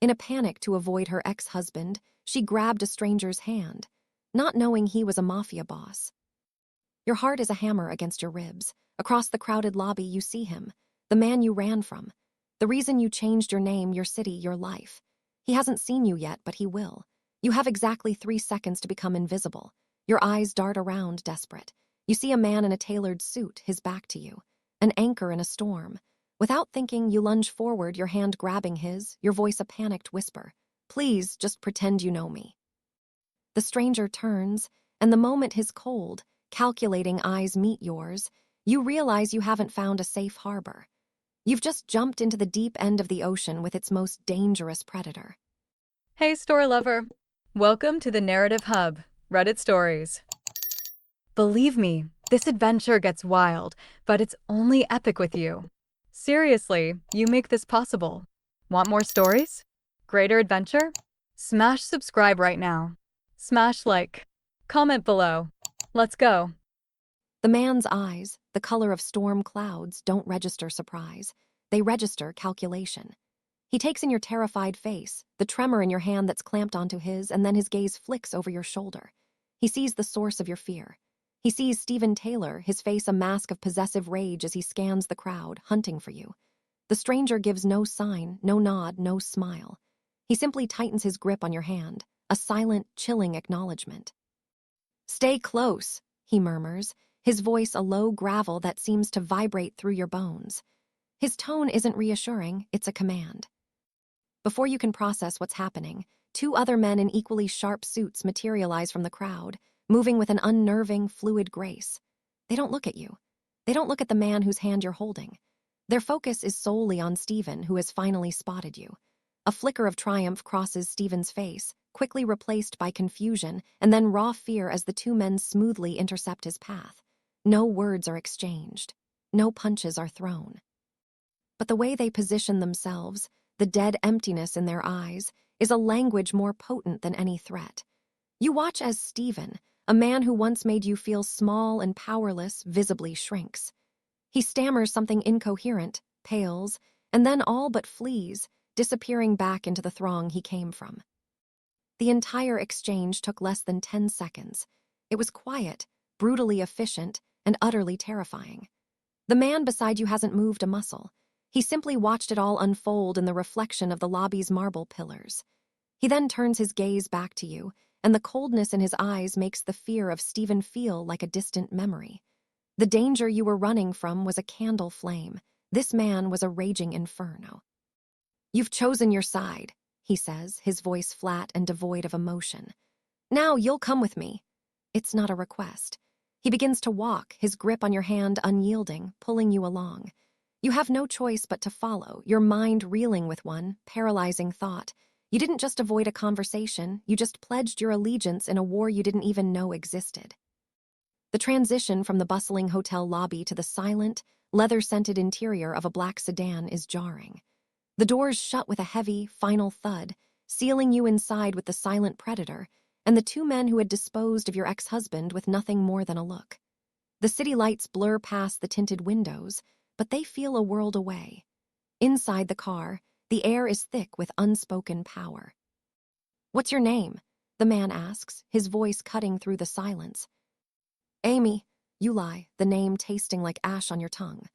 In a panic to avoid her ex-husband, she grabbed a stranger's hand, not knowing he was a mafia boss. Your heart is a hammer against your ribs. Across the crowded lobby, you see him, the man you ran from, the reason you changed your name, your city, your life. He hasn't seen you yet, but he will. You have exactly 3 seconds to become invisible. Your eyes dart around, desperate. You see a man in a tailored suit, his back to you, an anchor in a storm. Without thinking, you lunge forward, your hand grabbing his, your voice a panicked whisper. Please, just pretend you know me. The stranger turns, and the moment his cold, calculating eyes meet yours, you realize you haven't found a safe harbor. You've just jumped into the deep end of the ocean with its most dangerous predator. Hey, story lover. Welcome to the Narrative Hub, Reddit Stories. Believe me, this adventure gets wild, but it's only epic with you. Seriously, you make this possible. Want more stories? Greater adventure? Smash subscribe right now. Smash like. Comment below. Let's go. The man's eyes, the color of storm clouds, don't register surprise. They register calculation. He takes in your terrified face, the tremor in your hand that's clamped onto his, and then his gaze flicks over your shoulder. He sees the source of your fear. He sees Stephen Taylor, his face a mask of possessive rage as he scans the crowd, hunting for you. The stranger gives no sign, no nod, no smile. He simply tightens his grip on your hand, a silent, chilling acknowledgement. Stay close, he murmurs, his voice a low gravel that seems to vibrate through your bones. His tone isn't reassuring, it's a command. Before you can process what's happening, 2 other men in equally sharp suits materialize from the crowd, moving with an unnerving, fluid grace. They don't look at you. They don't look at the man whose hand you're holding. Their focus is solely on Stephen, who has finally spotted you. A flicker of triumph crosses Stephen's face, quickly replaced by confusion, and then raw fear as the 2 men smoothly intercept his path. No words are exchanged. No punches are thrown. But the way they position themselves, the dead emptiness in their eyes, is a language more potent than any threat. You watch as Stephen, a man who once made you feel small and powerless, visibly shrinks. He stammers something incoherent, pales, and then all but flees, disappearing back into the throng he came from. The entire exchange took less than 10 seconds. It was quiet, brutally efficient, and utterly terrifying. The man beside you hasn't moved a muscle. He simply watched it all unfold in the reflection of the lobby's marble pillars. He then turns his gaze back to you, and the coldness in his eyes makes the fear of Stephen feel like a distant memory. The danger you were running from was a candle flame. This man was a raging inferno. You've chosen your side, he says, his voice flat and devoid of emotion. Now you'll come with me. It's not a request. He begins to walk, his grip on your hand unyielding, pulling you along. You have no choice but to follow, your mind reeling with one paralyzing thought. You didn't just avoid a conversation, you just pledged your allegiance in a war you didn't even know existed. The transition from the bustling hotel lobby to the silent, leather-scented interior of a black sedan is jarring. The doors shut with a heavy, final thud, sealing you inside with the silent predator and the 2 men who had disposed of your ex-husband with nothing more than a look. The city lights blur past the tinted windows, but they feel a world away. Inside the car, the air is thick with unspoken power. What's your name? The man asks, his voice cutting through the silence. Amy, you lie, the name tasting like ash on your tongue.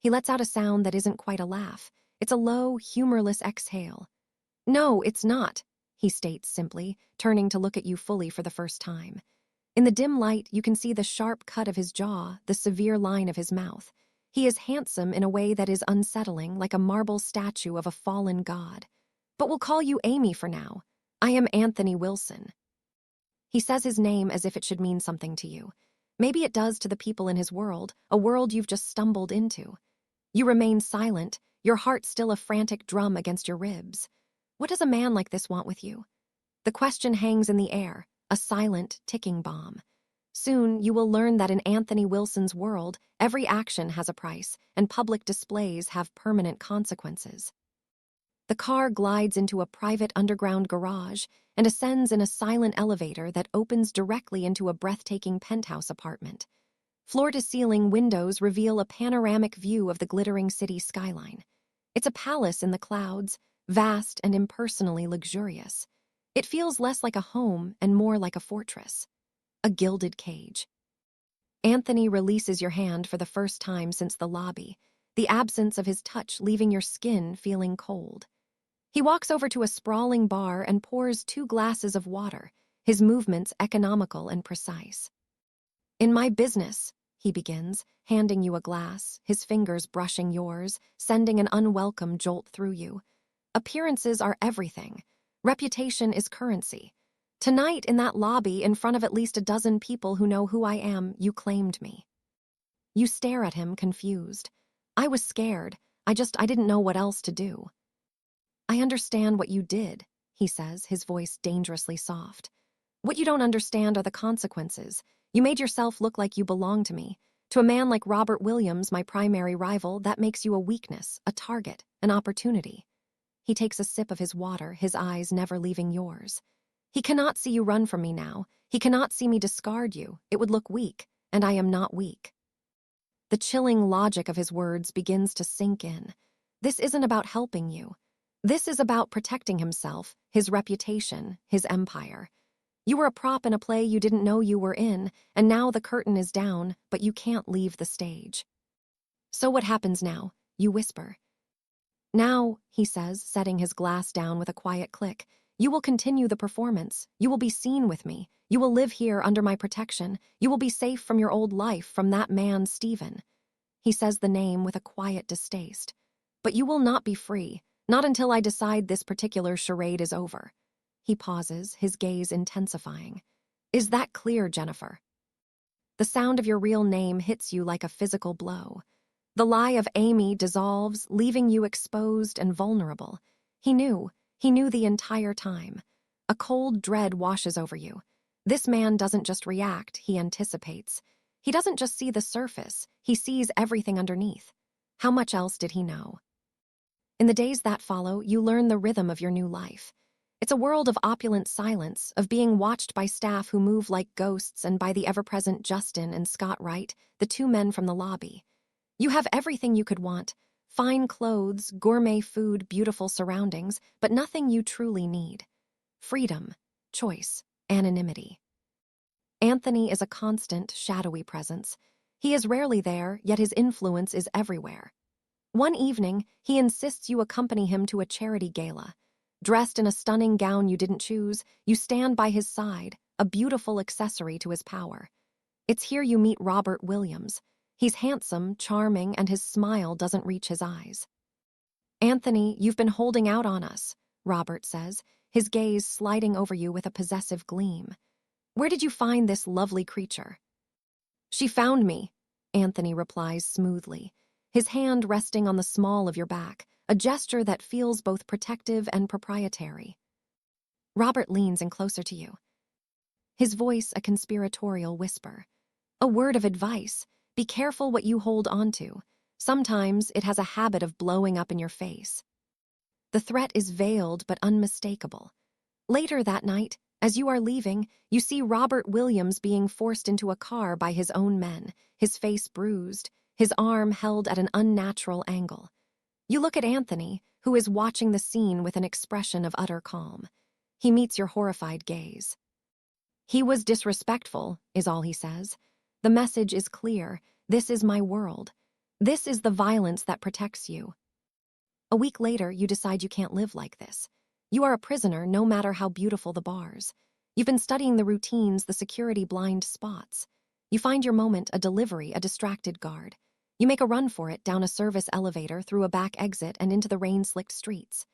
He lets out a sound that isn't quite a laugh. It's a low, humorless exhale. No, it's not, he states simply, turning to look at you fully for the first time. In the dim light, you can see the sharp cut of his jaw, the severe line of his mouth. He is handsome in a way that is unsettling, like a marble statue of a fallen god. But we'll call you Amy for now. I am Anthony Wilson. He says his name as if it should mean something to you. Maybe it does to the people in his world, a world you've just stumbled into. You remain silent, your heart still a frantic drum against your ribs. What does a man like this want with you? The question hangs in the air, a silent, ticking bomb. Soon, you will learn that in Anthony Wilson's world, every action has a price, and public displays have permanent consequences. The car glides into a private underground garage and ascends in a silent elevator that opens directly into a breathtaking penthouse apartment. Floor-to-ceiling windows reveal a panoramic view of the glittering city skyline. It's a palace in the clouds, vast and impersonally luxurious. It feels less like a home and more like a fortress, a gilded cage. Anthony releases your hand for the first time since the lobby, the absence of his touch leaving your skin feeling cold. He walks over to a sprawling bar and pours 2 glasses of water, his movements economical and precise. "In my business," he begins, handing you a glass, his fingers brushing yours, sending an unwelcome jolt through you. "Appearances are everything. Reputation is currency. Tonight in that lobby, in front of at least a dozen people who know who I am, you claimed me." You stare at him, confused. "I was scared. I didn't know what else to do." "I understand what you did," he says, his voice dangerously soft. "What you don't understand are the consequences. You made yourself look like you belong to me. To a man like Robert Williams, my primary rival, that makes you a weakness, a target, an opportunity." He takes a sip of his water, his eyes never leaving yours. "He cannot see you run from me now. He cannot see me discard you. It would look weak, and I am not weak." The chilling logic of his words begins to sink in. This isn't about helping you. This is about protecting himself, his reputation, his empire. You were a prop in a play you didn't know you were in, and now the curtain is down, but you can't leave the stage. "So what happens now?" you whisper. "Now," he says, setting his glass down with a quiet click, "you will continue the performance. You will be seen with me. You will live here under my protection. You will be safe from your old life, from that man, Stephen." He says the name with a quiet distaste. "But you will not be free, not until I decide this particular charade is over." He pauses, his gaze intensifying. "Is that clear, Jennifer?" The sound of your real name hits you like a physical blow. The lie of Amy dissolves, leaving you exposed and vulnerable. He knew the entire time. A cold dread washes over you. This man doesn't just react, he anticipates. He doesn't just see the surface, he sees everything underneath. How much else did he know? In the days that follow, you learn the rhythm of your new life. It's a world of opulent silence, of being watched by staff who move like ghosts and by the ever-present Justin and Scott Wright, the 2 men from the lobby. You have everything you could want: fine clothes, gourmet food, beautiful surroundings, but nothing you truly need. Freedom, choice, anonymity. Anthony is a constant, shadowy presence. He is rarely there, yet his influence is everywhere. One evening, he insists you accompany him to a charity gala. Dressed in a stunning gown you didn't choose, you stand by his side, a beautiful accessory to his power. It's here you meet Robert Williams. He's handsome, charming, and his smile doesn't reach his eyes. "Anthony, you've been holding out on us," Robert says, his gaze sliding over you with a possessive gleam. "Where did you find this lovely creature?" "She found me," Anthony replies smoothly, his hand resting on the small of your back, a gesture that feels both protective and proprietary. Robert leans in closer to you, his voice a conspiratorial whisper. "A word of advice: be careful what you hold onto. Sometimes it has a habit of blowing up in your face." The threat is veiled but unmistakable. Later that night, as you are leaving, you see Robert Williams being forced into a car by his own men, his face bruised, his arm held at an unnatural angle. You look at Anthony, who is watching the scene with an expression of utter calm. He meets your horrified gaze. "He was disrespectful," is all he says. The message is clear: this is my world. This is the violence that protects you. A week later, you decide you can't live like this. You are a prisoner, no matter how beautiful the bars. You've been studying the routines, the security blind spots. You find your moment, a delivery, a distracted guard. You make a run for it, down a service elevator, through a back exit, and into the rain-slicked streets.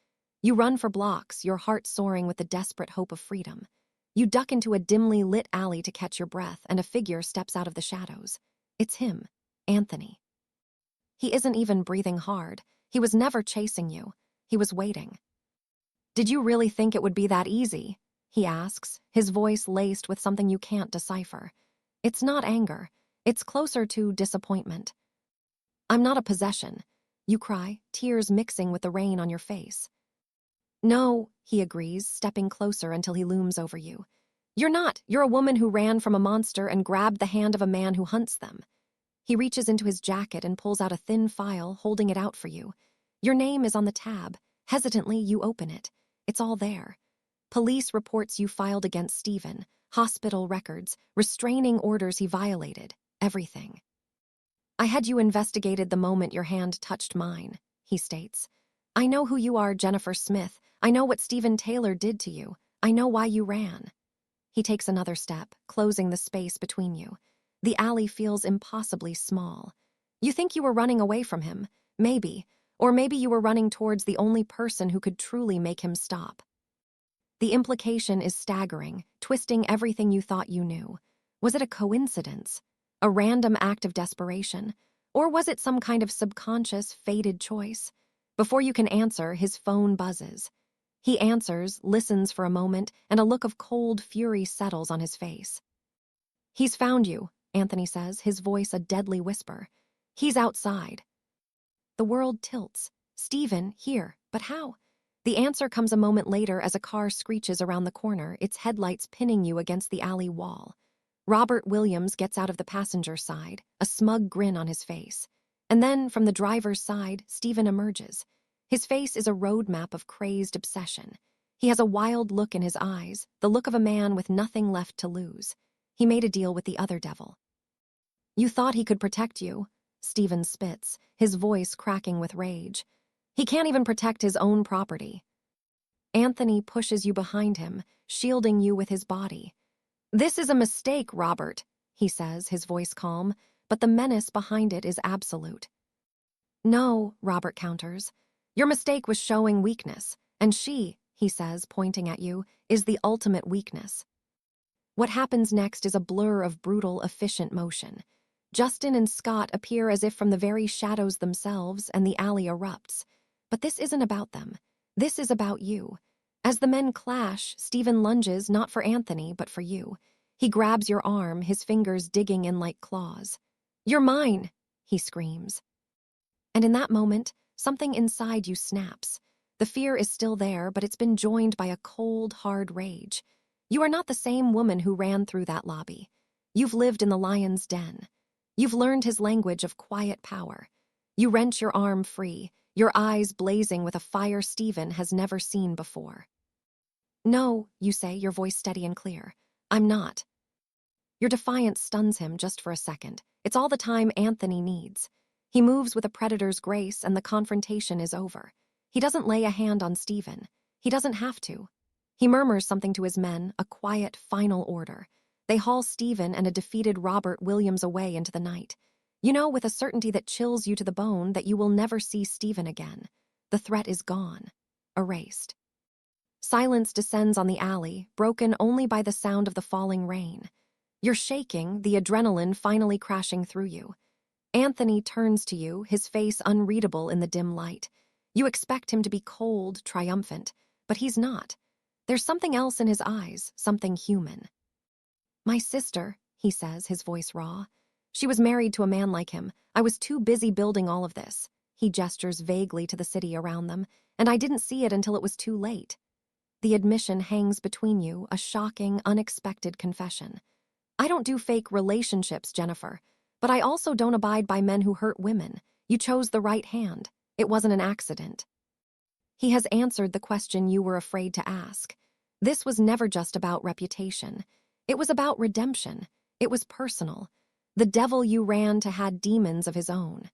You run for blocks, your heart soaring with the desperate hope of freedom. You duck into a dimly lit alley to catch your breath, and a figure steps out of the shadows. It's him, Anthony. He isn't even breathing hard. He was never chasing you. He was waiting. "Did you really think it would be that easy?" he asks, his voice laced with something you can't decipher. It's not anger. It's closer to disappointment. "I'm not a possession," you cry, tears mixing with the rain on your face. "No," he agrees, stepping closer until he looms over you. "You're not. You're a woman who ran from a monster and grabbed the hand of a man who hunts them." He reaches into his jacket and pulls out a thin file, holding it out for you. Your name is on the tab, Hesitantly, you open it. It's all there. Police reports you filed against Stephen, hospital records, restraining orders he violated, everything. I had you investigated the moment your hand touched mine, he states. I know who you are, Jennifer Smith. I know what Stephen Taylor did to you. I know why you ran. He takes another step, closing the space between you. The alley feels impossibly small. You think you were running away from him, maybe, or maybe you were running towards the only person who could truly make him stop. The implication is staggering, twisting everything you thought you knew. Was it a coincidence? A random act of desperation? Or was it some kind of subconscious, fated choice? Before you can answer, his phone buzzes. He answers, listens for a moment, and a look of cold fury settles on his face. He's found you, Anthony says, his voice a deadly whisper. He's outside. The world tilts. Stephen, here, but how? The answer comes a moment later as a car screeches around the corner, its headlights pinning you against the alley wall. Robert Williams gets out of the passenger side, a smug grin on his face. And then, from the driver's side, Stephen emerges. His face is a roadmap of crazed obsession. He has a wild look in his eyes, the look of a man with nothing left to lose. He made a deal with the other devil. You thought he could protect you, Stephen spits, his voice cracking with rage. He can't even protect his own property. Anthony pushes you behind him, shielding you with his body. This is a mistake, Robert, he says, his voice calm, but the menace behind it is absolute. No, Robert counters. Your mistake was showing weakness, and she, he says, pointing at you, is the ultimate weakness. What happens next is a blur of brutal, efficient motion. Justin and Scott appear as if from the very shadows themselves, and the alley erupts. But this isn't about them. This is about you. As the men clash, Stephen lunges not for Anthony, but for you. He grabs your arm, his fingers digging in like claws. You're mine, he screams. And in that moment, something inside you snaps. The fear is still there, but it's been joined by a cold, hard rage. You are not the same woman who ran through that lobby. You've lived in the lion's den. You've learned his language of quiet power. You wrench your arm free, your eyes blazing with a fire Stephen has never seen before. No, you say, your voice steady and clear. I'm not. Your defiance stuns him just for a second. It's all the time Anthony needs. He moves with a predator's grace and the confrontation is over. He doesn't lay a hand on Stephen. He doesn't have to. He murmurs something to his men, a quiet, final order. They haul Stephen and a defeated Robert Williams away into the night. You know with a certainty that chills you to the bone that you will never see Stephen again. The threat is gone. Erased. Silence descends on the alley, broken only by the sound of the falling rain. You're shaking, the adrenaline finally crashing through you. Anthony turns to you, his face unreadable in the dim light. You expect him to be cold, triumphant, but he's not. There's something else in his eyes, something human. My sister, he says, his voice raw. She was married to a man like him. I was too busy building all of this. He gestures vaguely to the city around them, and I didn't see it until it was too late. The admission hangs between you, a shocking, unexpected confession. I don't do fake relationships, Jennifer, but I also don't abide by men who hurt women. You chose the right hand. It wasn't an accident. He has answered the question you were afraid to ask. This was never just about reputation. It was about redemption. It was personal. The devil you ran to had demons of his own.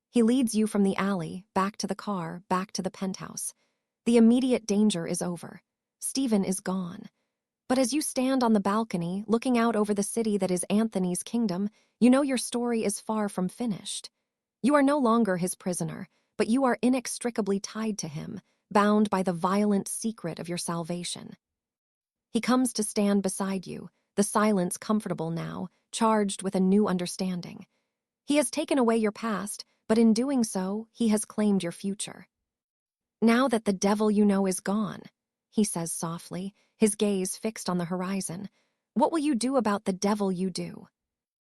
He leads you from the alley, back to the car, back to the penthouse. The immediate danger is over. Stephen is gone. But as you stand on the balcony, looking out over the city that is Anthony's kingdom, you know your story is far from finished. You are no longer his prisoner, but you are inextricably tied to him, bound by the violent secret of your salvation. He comes to stand beside you, the silence comfortable now, charged with a new understanding. He has taken away your past, but in doing so, he has claimed your future. Now that the devil you know is gone, he says softly, his gaze fixed on the horizon, what will you do about the devil you do?